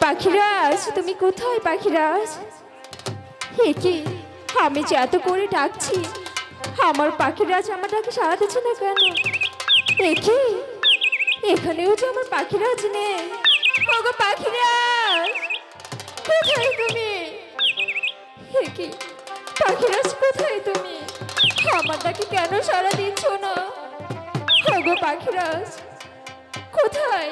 পাখিরাজ, তুমি কোথায় পাখিরাজ? কি আমি যে এত করে ডাকছি, আমার পাখিরাজ আমার ডাকে সাড়া দিচ্ছে না কেন? কি এখানেও যে আমার পাখিরাজ নেই। ওগো পাখিরাজ, কোথায় তুমি? কি পাখিরাজ, কোথায় তুমি? আমার ডাকে কেন সাড়া দিচ্ছ না? ওগো পাখিরাজ, কোথায়?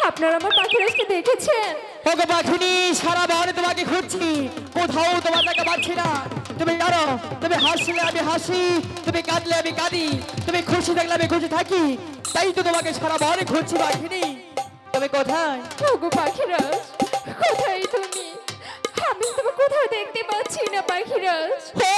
আপনারা আমার পাখিরাজকে দেখেছেন? ওগো পাখিনি, সারা বনে তোমাকে খুঁজছি, কোথাও তোমার দেখা পাচ্ছি না। তুমি জানো, তুমি হাসলে আমি হাসি, তুমি কাঁদলে আমি কাঁদি, তুমি খুশি থাকলে আমি খুশি থাকি, তাই তো তোমাকে সারা বনে খুঁজছি পাখিনি। তুমি কোথায়? ওগো পাখিরাজ, কোথায় তুমি? আমি তোমাকে কোথাও দেখতে পাচ্ছি না পাখিরাজ। ও